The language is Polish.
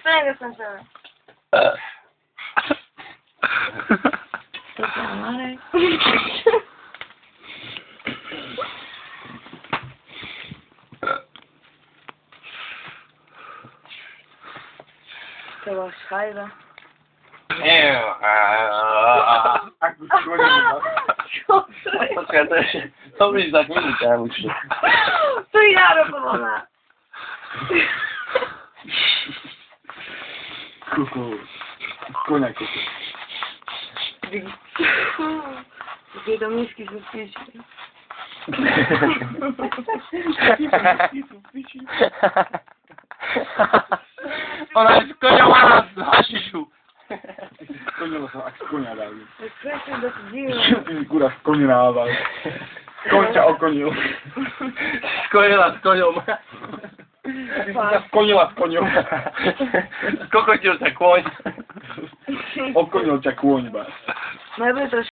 kto nie skończymy? To co, Marek? To była szajba. Tak już konia. Poczekaj, to byś za chwilę chciałem uczyć. To ja robiona. Kuku. Konia kuku. Jakie to miski z pięciu. Ona jest koniowana z Hasiszu. Konia to jak z konia dali. Kwestia dochodziła. Góra z konia na awal. Końcia o koniu. Z konią. Skoniła z konią. Skoko cię za kłoń. O koniu cię kłoń, ba. No jakby to